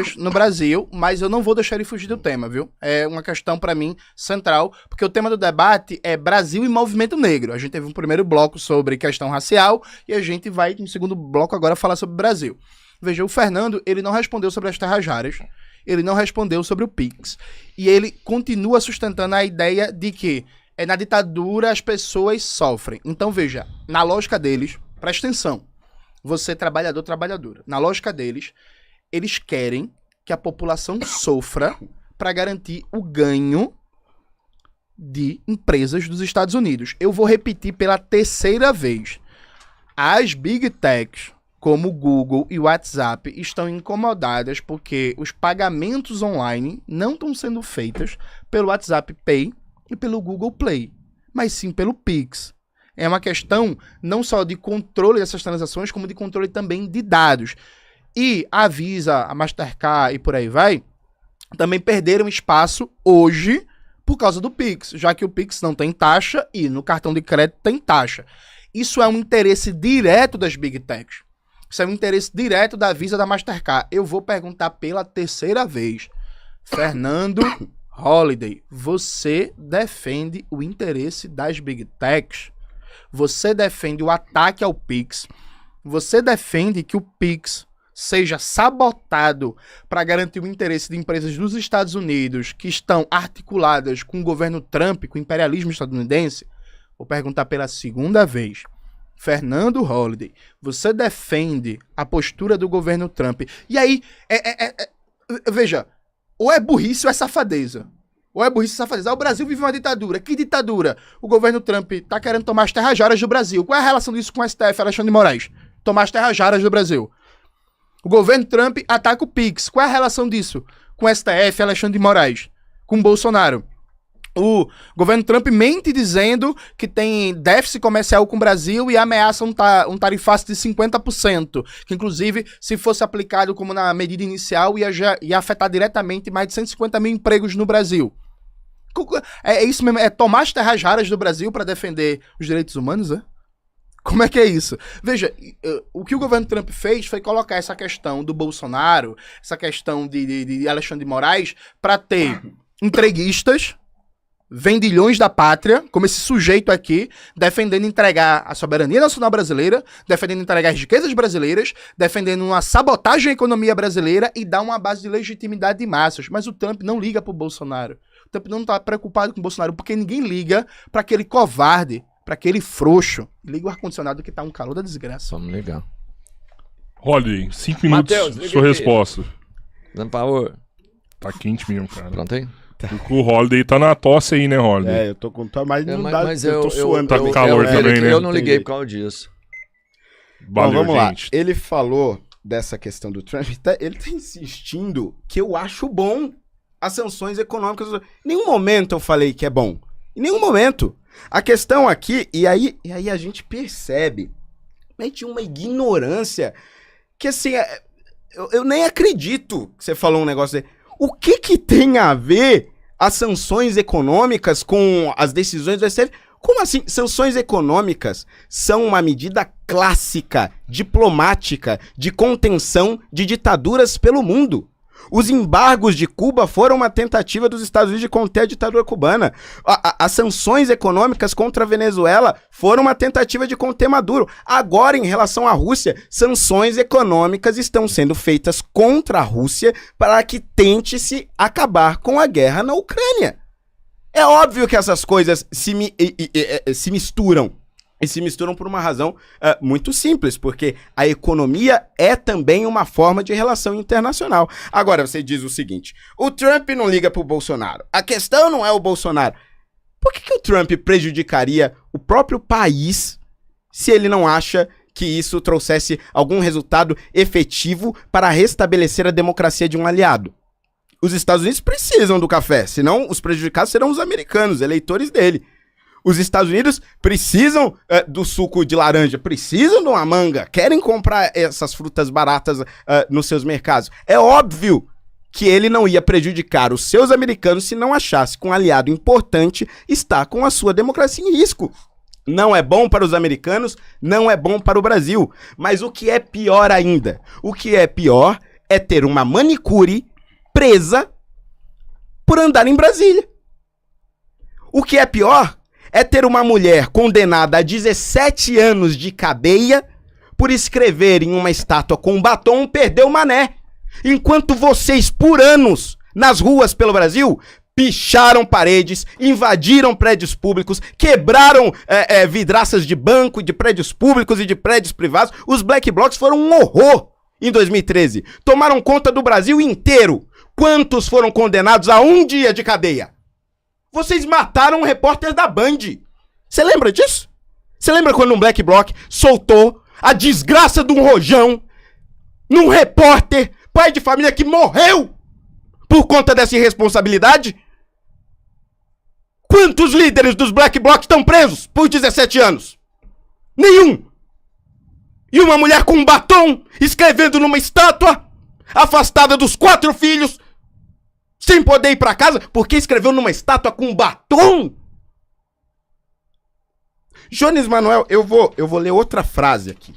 feitas no Brasil, mas eu não vou deixar ele fugir do tema, viu? É uma questão, para mim, central, porque o tema do debate é Brasil e movimento negro. A gente teve um primeiro bloco sobre questão racial e a gente vai, no segundo bloco, agora falar sobre o Brasil. Veja, o Fernando, ele não respondeu sobre as terras raras, ele não respondeu sobre o Pix. E ele continua sustentando a ideia de que na ditadura as pessoas sofrem. Então, veja, na lógica deles, presta atenção, você trabalhador, trabalhadora, na lógica deles, eles querem que a população sofra para garantir o ganho de empresas dos Estados Unidos. Eu vou repetir pela terceira vez. As Big Techs, como o Google e o WhatsApp, estão incomodadas porque os pagamentos online não estão sendo feitos pelo WhatsApp Pay e pelo Google Play, mas sim pelo Pix. É uma questão não só de controle dessas transações, como de controle também de dados. E a Visa, a Mastercard e por aí vai, também perderam espaço hoje por causa do Pix, já que o Pix não tem taxa e no cartão de crédito tem taxa. Isso é um interesse direto das Big Techs. Isso é um interesse direto da Visa, da Mastercard. Eu vou perguntar pela terceira vez. Fernando Holliday, você defende o interesse das Big Techs? Você defende o ataque ao Pix? Você defende que o Pix seja sabotado para garantir o interesse de empresas dos Estados Unidos que estão articuladas com o governo Trump, com o imperialismo estadunidense? Vou perguntar pela segunda vez. Fernando Holliday, você defende a postura do governo Trump? E aí, veja, ou é burrice ou é safadeza. Ou é burrice ou safadeza. O Brasil vive uma ditadura. Que ditadura? O governo Trump tá querendo tomar as terras raras do Brasil. Qual é a relação disso com o STF, Alexandre de Moraes? Tomar as terras raras do Brasil. O governo Trump ataca o Pix. Qual é a relação disso com o STF, Alexandre de Moraes? Com o Bolsonaro? O governo Trump mente dizendo que tem déficit comercial com o Brasil e ameaça um tarifaço de 50%, que inclusive, se fosse aplicado como na medida inicial, ia afetar diretamente mais de 150 mil empregos no Brasil. É isso mesmo? É tomar as terras raras do Brasil para defender os direitos humanos, né? Como é que é isso? Veja, o que o governo Trump fez foi colocar essa questão do Bolsonaro, essa questão de Alexandre de Moraes, para ter entreguistas, vendilhões da pátria, como esse sujeito aqui, defendendo entregar a soberania nacional brasileira, defendendo entregar as riquezas brasileiras, defendendo uma sabotagem à economia brasileira e dar uma base de legitimidade de massas. Mas o Trump não liga pro Bolsonaro. O Trump não tá preocupado com o Bolsonaro, porque ninguém liga para aquele covarde, para aquele frouxo. Liga o ar-condicionado que tá um calor da desgraça. Vamos ligar. Olha, 5 minutos, Mateus, sua resposta. Dando favor. Tá quente mesmo, cara. Pronto aí? O Holiday tá na tosse aí, né, Holiday? É, eu tô com tosse, mas não dá, mas eu tô suando. Tá com calor também, né? Eu não liguei por causa disso. Valeu, Bom, vamos gente. lá. Ele falou dessa questão do Trump, ele tá insistindo que eu acho bom as sanções econômicas. Em nenhum momento eu falei que é bom. Em nenhum momento. A questão aqui, e aí a gente percebe, de uma ignorância que assim, eu nem acredito que você falou um negócio dele. O que tem a ver as sanções econômicas com as decisões do STF? Como assim? Sanções econômicas são uma medida clássica, diplomática, de contenção de ditaduras pelo mundo. Os embargos de Cuba foram uma tentativa dos Estados Unidos de conter a ditadura cubana. As sanções econômicas contra a Venezuela foram uma tentativa de conter Maduro. Agora, em relação à Rússia, sanções econômicas estão sendo feitas contra a Rússia para que tente-se acabar com a guerra na Ucrânia. É óbvio que essas coisas se misturam. E se misturam por uma razão muito simples, porque a economia é também uma forma de relação internacional. Agora, você diz o seguinte, o Trump não liga pro Bolsonaro. A questão não é o Bolsonaro. Por que o Trump prejudicaria o próprio país se ele não acha que isso trouxesse algum resultado efetivo para restabelecer a democracia de um aliado? Os Estados Unidos precisam do café, senão os prejudicados serão os americanos, eleitores dele. Os Estados Unidos precisam do suco de laranja, precisam de uma manga, querem comprar essas frutas baratas nos seus mercados. É óbvio que ele não ia prejudicar os seus americanos se não achasse que um aliado importante está com a sua democracia em risco. Não é bom para os americanos, não é bom para o Brasil. Mas o que é pior ainda? O que é pior é ter uma manicure presa por andar em Brasília. O que é pior é ter uma mulher condenada a 17 anos de cadeia por escrever em uma estátua com batom "Perdeu o Mané", enquanto vocês, por anos, nas ruas pelo Brasil, picharam paredes, invadiram prédios públicos, quebraram vidraças de banco, de prédios públicos e de prédios privados. Os Black Blocs foram um horror em 2013. Tomaram conta do Brasil inteiro. Quantos foram condenados a 1 dia de cadeia? Vocês mataram um repórter da Band. Você lembra disso? Você lembra quando um Black Bloc soltou a desgraça de um rojão num repórter, pai de família, que morreu por conta dessa irresponsabilidade? Quantos líderes dos Black Blocs estão presos por 17 anos? Nenhum! E uma mulher com um batom, escrevendo numa estátua, afastada dos 4 filhos, sem poder ir pra casa, porque escreveu numa estátua com batom? Jones Manuel, eu vou ler outra frase aqui.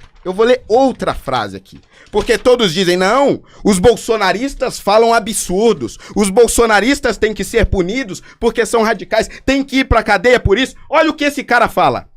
Porque todos dizem, não, os bolsonaristas falam absurdos. Os bolsonaristas têm que ser punidos porque são radicais. Tem que ir pra cadeia por isso. Olha o que esse cara fala.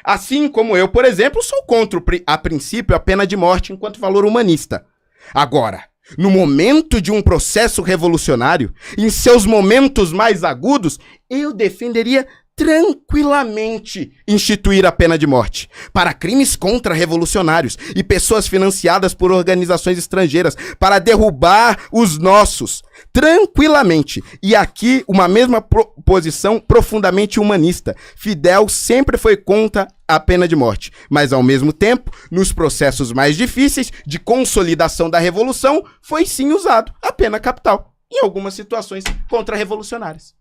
Assim como eu, por exemplo, sou contra, a princípio, a pena de morte enquanto valor humanista. Agora, no momento de um processo revolucionário, em seus momentos mais agudos, eu defenderia tranquilamente instituir a pena de morte para crimes contra-revolucionários e pessoas financiadas por organizações estrangeiras para derrubar os nossos. Tranquilamente. E aqui uma mesma posição profundamente humanista. Fidel sempre foi contra a pena de morte, mas ao mesmo tempo, nos processos mais difíceis de consolidação da revolução, foi sim usado a pena capital em algumas situações contra-revolucionárias.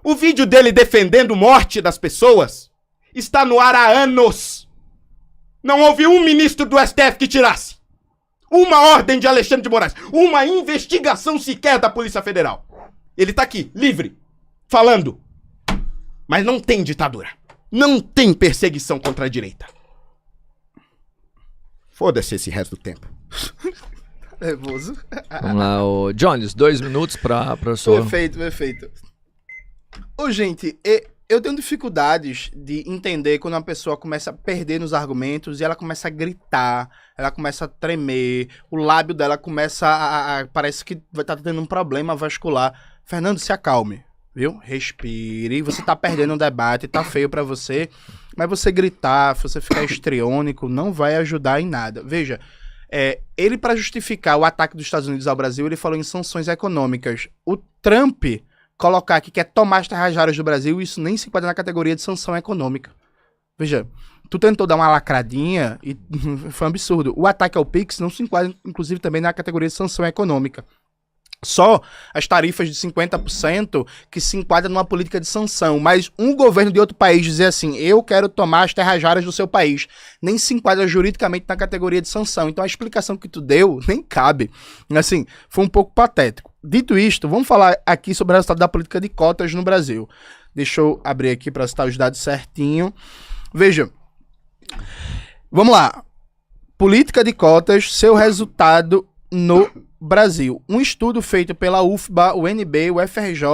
O vídeo dele defendendo morte das pessoas está no ar há anos. Não houve um ministro do STF que tirasse uma ordem de Alexandre de Moraes, uma investigação sequer da Polícia Federal. Ele tá aqui, livre, falando. Mas não tem ditadura. Não tem perseguição contra a direita. Foda-se esse resto do tempo. Nervoso. Vamos lá, o Jones, 2 minutos pra sua... Perfeito. Ô, gente, eu tenho dificuldades de entender quando uma pessoa começa a perder nos argumentos e ela começa a gritar, ela começa a tremer, o lábio dela começa parece que vai estar tendo um problema vascular. Fernando, se acalme, viu? Respire, você tá perdendo um debate, tá feio pra você, mas você gritar, você ficar histriônico, não vai ajudar em nada. Veja, ele, para justificar o ataque dos Estados Unidos ao Brasil, ele falou em sanções econômicas. O Trump colocar que quer tomar as terras raras do Brasil, isso nem se enquadra na categoria de sanção econômica. Veja, tu tentou dar uma lacradinha e foi um absurdo. O ataque ao Pix não se enquadra, inclusive, também na categoria de sanção econômica. Só as tarifas de 50% que se enquadram numa política de sanção. Mas um governo de outro país dizer assim, eu quero tomar as terras raras do seu país, nem se enquadra juridicamente na categoria de sanção. Então a explicação que tu deu nem cabe. Assim, foi um pouco patético. Dito isto, vamos falar aqui sobre o resultado da política de cotas no Brasil. Deixa eu abrir aqui para citar os dados certinho. Veja, vamos lá. Política de cotas, seu resultado no Brasil. Um estudo feito pela UFBA, UNB, UFRJ,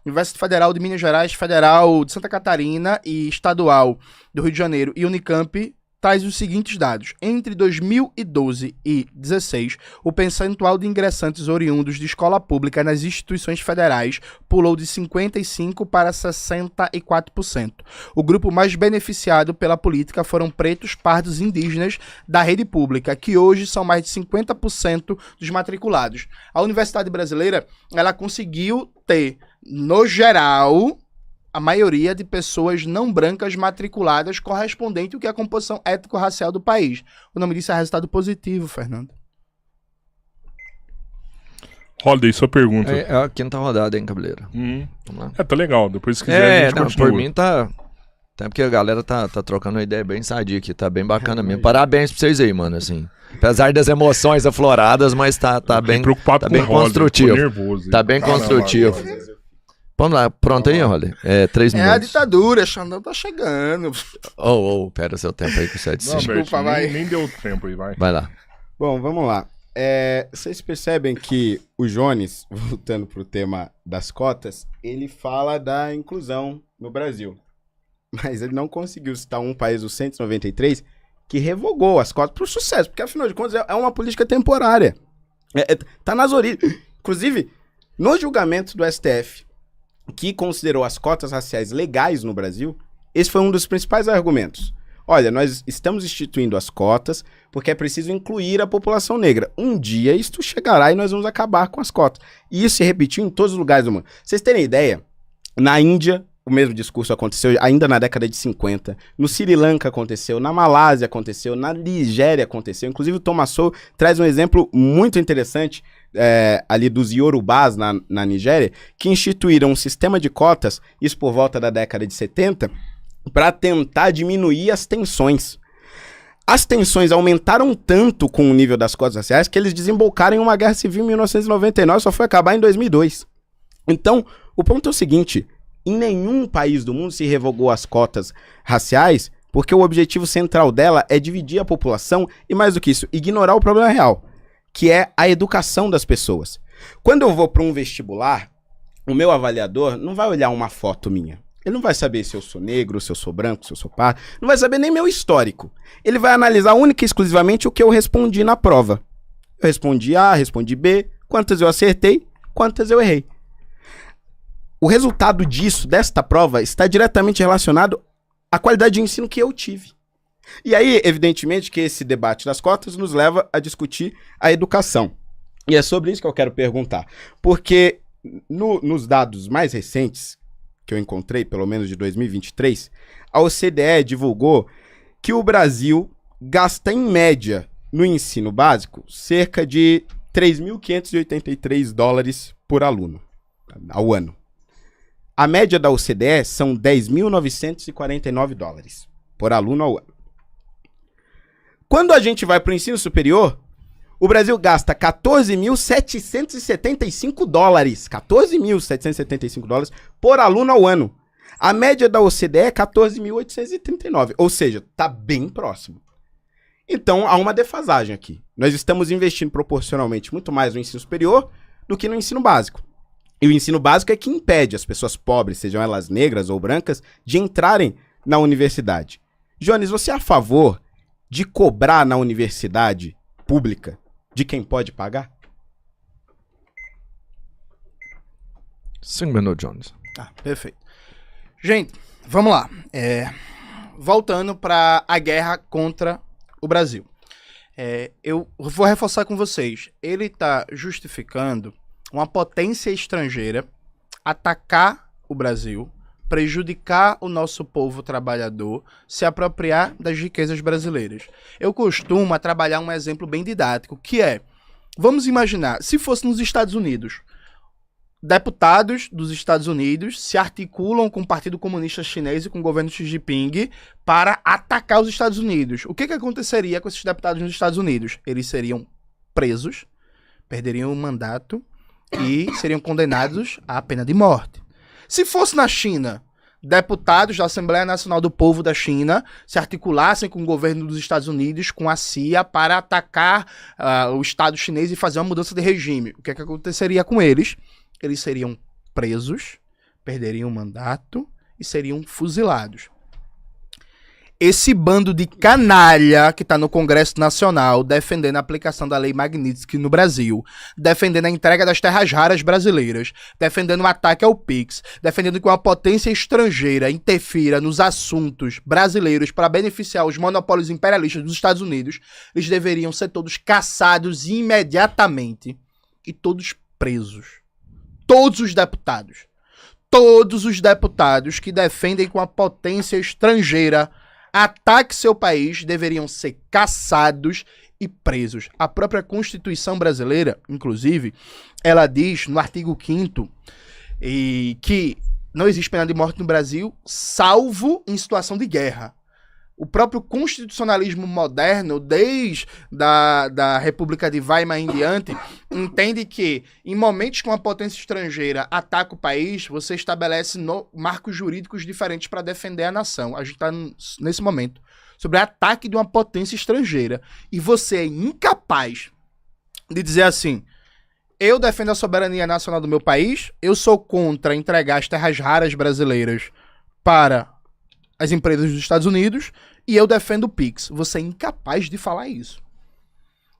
Universidade Federal de Minas Gerais, Federal de Santa Catarina e Estadual do Rio de Janeiro e Unicamp traz os seguintes dados. Entre 2012 e 2016, o percentual de ingressantes oriundos de escola pública nas instituições federais pulou de 55% para 64%. O grupo mais beneficiado pela política foram pretos, pardos e indígenas da rede pública, que hoje são mais de 50% dos matriculados. A Universidade Brasileira, ela conseguiu ter, no geral, a maioria de pessoas não brancas matriculadas correspondente ao que é a composição étnico-racial do país. O nome disso é resultado positivo, Fernando. Holiday, sua pergunta. É a 5ª rodada, hein, Cabeleira? Vamos lá. Tá legal. Depois, se quiser, a gente continua. Por mim tá... Até porque a galera tá trocando uma ideia bem sadia aqui, tá bem bacana mesmo. Parabéns pra vocês aí, mano, assim. Apesar das emoções afloradas, mas tá bem, preocupado tá bem construtivo. Nervoso, tá bem construtivo. Vamos lá, pronto aí, Rolly? 3 minutos. É a ditadura, Xandão tá chegando. Pera seu tempo aí com o 7 Não, Desculpa, vai. Nem deu tempo aí, vai. Vai lá. Bom, vamos lá. vocês percebem que o Jones, voltando pro tema das cotas, ele fala da inclusão no Brasil. Mas ele não conseguiu citar um país, o 193, que revogou as cotas pro sucesso, porque afinal de contas é uma política temporária. Tá nas origens. Inclusive, no julgamento do STF, que considerou as cotas raciais legais no Brasil, esse foi um dos principais argumentos. Olha, nós estamos instituindo as cotas porque é preciso incluir a população negra. Um dia isto chegará e nós vamos acabar com as cotas. E isso se repetiu em todos os lugares do mundo. Vocês terem ideia, na Índia, o mesmo discurso aconteceu ainda na década de 50. No Sri Lanka aconteceu, na Malásia aconteceu, na Nigéria aconteceu. Inclusive o Thomas Sowell traz um exemplo muito interessante ali dos Yorubás na Nigéria, que instituíram um sistema de cotas, isso por volta da década de 70, para tentar diminuir as tensões. As tensões aumentaram tanto com o nível das cotas raciais que eles desembocaram em uma guerra civil em 1999, só foi acabar em 2002. Então, o ponto é o seguinte, em nenhum país do mundo se revogou as cotas raciais, porque o objetivo central dela é dividir a população e, mais do que isso, ignorar o problema real, que é a educação das pessoas. Quando eu vou para um vestibular, o meu avaliador não vai olhar uma foto minha. Ele não vai saber se eu sou negro, se eu sou branco, se eu sou pardo. Não vai saber nem meu histórico. Ele vai analisar única e exclusivamente o que eu respondi na prova. Eu respondi A, respondi B, quantas eu acertei, quantas eu errei. O resultado disso, desta prova, está diretamente relacionado à qualidade de ensino que eu tive. E aí, evidentemente, que esse debate das cotas nos leva a discutir a educação. E é sobre isso que eu quero perguntar. Porque nos dados mais recentes, que eu encontrei, pelo menos de 2023, a OCDE divulgou que o Brasil gasta, em média, no ensino básico, cerca de 3.583 dólares por aluno ao ano. A média da OCDE são 10.949 dólares por aluno ao ano. Quando a gente vai para o ensino superior, o Brasil gasta 14.775 dólares. 14.775 dólares por aluno ao ano. A média da OCDE é 14.839. Ou seja, está bem próximo. Então, há uma defasagem aqui. Nós estamos investindo proporcionalmente muito mais no ensino superior do que no ensino básico. E o ensino básico é que impede as pessoas pobres, sejam elas negras ou brancas, de entrarem na universidade. Jones, você é a favor de cobrar na universidade pública de quem pode pagar? 5 minutos, Jones. Perfeito. Gente, vamos lá. Voltando para a guerra contra o Brasil. Eu vou reforçar com vocês. Ele está justificando uma potência estrangeira atacar o Brasil, prejudicar o nosso povo trabalhador, se apropriar das riquezas brasileiras. Eu costumo trabalhar um exemplo bem didático, que é, vamos imaginar, se fosse nos Estados Unidos, deputados dos Estados Unidos se articulam com o Partido Comunista Chinês e com o governo Xi Jinping para atacar os Estados Unidos. O que aconteceria com esses deputados nos Estados Unidos? Eles seriam presos, perderiam o mandato e seriam condenados à pena de morte. Se fosse na China, deputados da Assembleia Nacional do Povo da China se articulassem com o governo dos Estados Unidos, com a CIA, para atacar o Estado chinês e fazer uma mudança de regime. O que aconteceria com eles? Eles seriam presos, perderiam o mandato e seriam fuzilados. Esse bando de canalha que está no Congresso Nacional defendendo a aplicação da Lei Magnitsky no Brasil, defendendo a entrega das terras raras brasileiras, defendendo o ataque ao PIX, defendendo que uma potência estrangeira interfira nos assuntos brasileiros para beneficiar os monopólios imperialistas dos Estados Unidos, eles deveriam ser todos caçados imediatamente e todos presos. Todos os deputados que defendem que uma potência estrangeira ataque seu país deveriam ser caçados e presos. A própria Constituição brasileira, inclusive, ela diz no artigo 5º que não existe pena de morte no Brasil, salvo em situação de guerra. O próprio constitucionalismo moderno, desde da República de Weimar em diante, entende que, em momentos que uma potência estrangeira ataca o país, você estabelece marcos jurídicos diferentes para defender a nação. A gente está, nesse momento, sobre o ataque de uma potência estrangeira. E você é incapaz de dizer assim, eu defendo a soberania nacional do meu país, eu sou contra entregar as terras raras brasileiras para as empresas dos Estados Unidos e eu defendo o PIX. Você é incapaz de falar isso.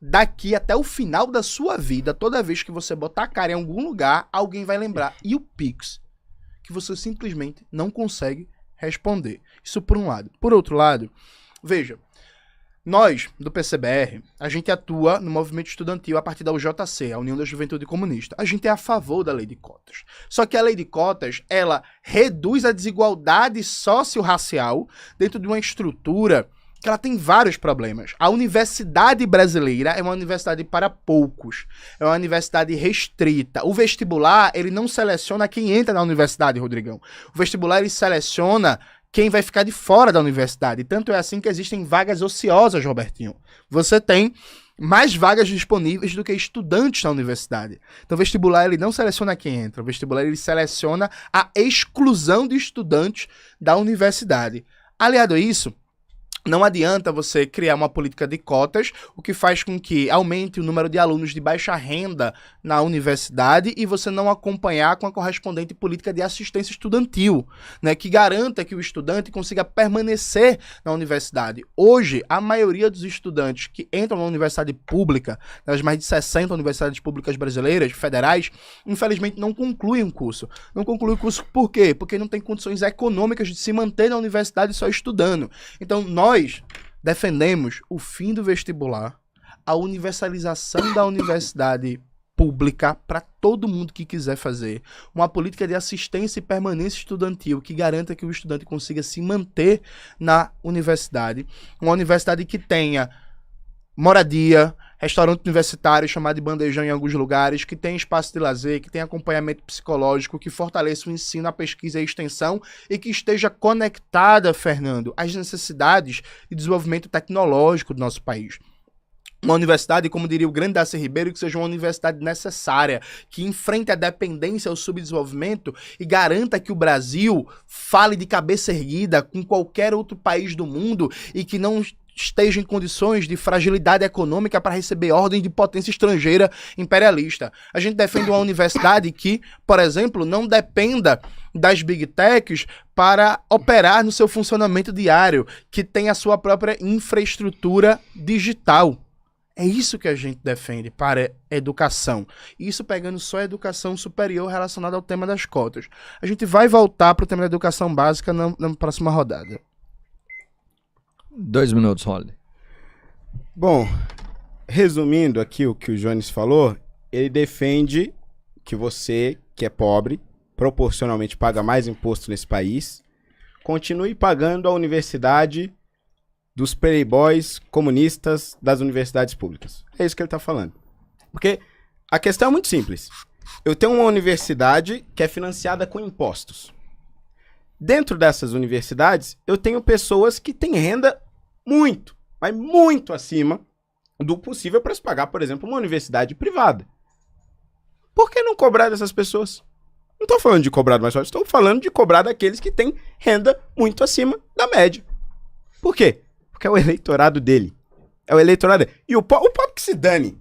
Daqui até o final da sua vida, toda vez que você botar a cara em algum lugar, alguém vai lembrar. E o PIX? Que você simplesmente não consegue responder. Isso por um lado. Por outro lado, veja, nós, do PCBR, a gente atua no movimento estudantil a partir da UJC, a União da Juventude Comunista. A gente é a favor da lei de cotas. Só que a lei de cotas, ela reduz a desigualdade socio-racial dentro de uma estrutura que ela tem vários problemas. A universidade brasileira é uma universidade para poucos. É uma universidade restrita. O vestibular, ele não seleciona quem entra na universidade, Rodrigão. O vestibular, ele seleciona quem vai ficar de fora da universidade. Tanto é assim que existem vagas ociosas, Robertinho. Você tem mais vagas disponíveis do que estudantes na universidade. Então o vestibular ele não seleciona quem entra. O vestibular ele seleciona a exclusão de estudantes da universidade. Aliado a isso, não adianta você criar uma política de cotas, o que faz com que aumente o número de alunos de baixa renda na universidade e você não acompanhar com a correspondente política de assistência estudantil, né, que garanta que o estudante consiga permanecer na universidade. Hoje, a maioria dos estudantes que entram na universidade pública, nas mais de 60 universidades públicas brasileiras, federais, infelizmente não concluem o curso. Não concluem o curso por quê? Porque não tem condições econômicas de se manter na universidade só estudando. Então, nós defendemos o fim do vestibular, a universalização da universidade pública para todo mundo que quiser fazer, uma política de assistência e permanência estudantil que garanta que o estudante consiga se manter na universidade, uma universidade que tenha moradia, restaurante universitário chamado de bandejão em alguns lugares, que tem espaço de lazer, que tem acompanhamento psicológico, que fortaleça o ensino, a pesquisa e a extensão e que esteja conectada, Fernando, às necessidades de desenvolvimento tecnológico do nosso país. Uma universidade, como diria o grande Darcy Ribeiro, que seja uma universidade necessária, que enfrente a dependência ao subdesenvolvimento e garanta que o Brasil fale de cabeça erguida com qualquer outro país do mundo e que não esteja em condições de fragilidade econômica para receber ordens de potência estrangeira imperialista. A gente defende uma universidade que, por exemplo, não dependa das big techs para operar no seu funcionamento diário, que tenha a sua própria infraestrutura digital. É isso que a gente defende para a educação. Isso pegando só a educação superior relacionada ao tema das cotas. A gente vai voltar para o tema da educação básica na próxima rodada. 2 minutos, Holly. Bom, resumindo aqui o que o Jones falou, ele defende que você, que é pobre, proporcionalmente paga mais imposto nesse país, continue pagando a universidade dos playboys comunistas das universidades públicas. É isso que ele está falando. Porque a questão é muito simples. Eu tenho uma universidade que é financiada com impostos. Dentro dessas universidades, eu tenho pessoas que têm renda muito, mas muito acima do possível para se pagar, por exemplo, uma universidade privada. Por que não cobrar dessas pessoas? Não estou falando de cobrar mais forte, estou falando de cobrar daqueles que têm renda muito acima da média. Por quê? Porque é o eleitorado dele. É o eleitorado dele. E o pobre que se dane.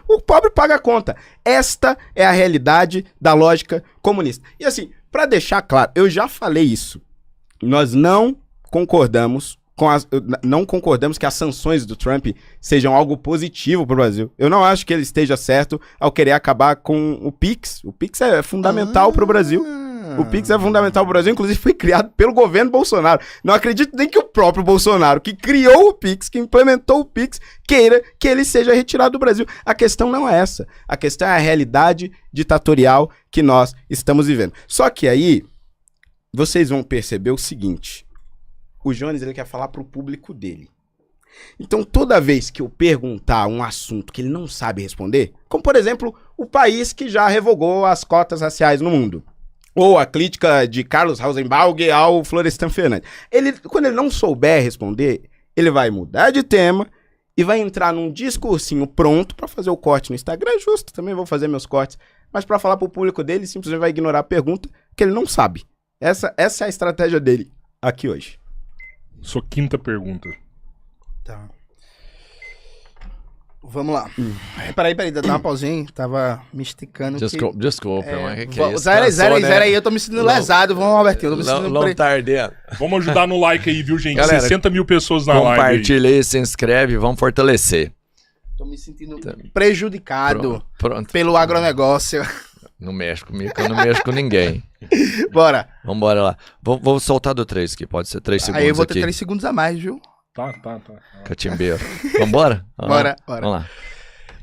O pobre paga a conta. Esta é a realidade da lógica comunista. E assim, para deixar claro, eu já falei isso. Nós não concordamos que as sanções do Trump sejam algo positivo para o Brasil. Eu não acho que ele esteja certo ao querer acabar com o PIX. O PIX é fundamental para o Brasil. O PIX é fundamental para o Brasil, inclusive foi criado pelo governo Bolsonaro. Não acredito nem que o próprio Bolsonaro, que criou o PIX, que implementou o PIX, queira que ele seja retirado do Brasil. A questão não é essa. A questão é a realidade ditatorial que nós estamos vivendo. Só que aí, vocês vão perceber o seguinte. O Jones, ele quer falar para o público dele. Então, toda vez que eu perguntar um assunto que ele não sabe responder, como, por exemplo, o país que já revogou as cotas raciais no mundo, ou a crítica de Carlos Rosenbaum ao Florestan Fernandes. Quando ele não souber responder, ele vai mudar de tema e vai entrar num discursinho pronto para fazer o corte no Instagram. É justo, também vou fazer meus cortes. Mas para falar pro público dele, simplesmente vai ignorar a pergunta que ele não sabe. Essa é a estratégia dele aqui hoje. Sua quinta pergunta. Tá. Vamos lá. Peraí, dá uma pausinha. Tava me esticando. Desculpa, mas que é isso? Zero Cansou, aí, eu tô me sentindo lesado. Vamos, Robertinho. Eu tô me sentindo Não tardendo. Vamos ajudar no like aí, viu, gente? Galera, 60 mil pessoas na live. Compartilha aí, se inscreve, vamos fortalecer. Tô me sentindo prejudicado Pronto. pelo agronegócio. Não mexe comigo, que eu não mexo com ninguém. Bora. Vambora lá. Vou soltar do 3 aqui, pode ser 3 segundos Aí eu vou ter aqui. 3 segundos a mais, viu? Tá. Catimbeiro. Vambora? Bora. Vamos lá.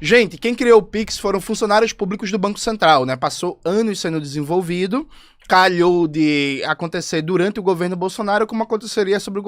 Gente, quem criou o Pix foram funcionários públicos do Banco Central, né? Passou anos sendo desenvolvido, calhou de acontecer durante o governo Bolsonaro, como aconteceria sobre o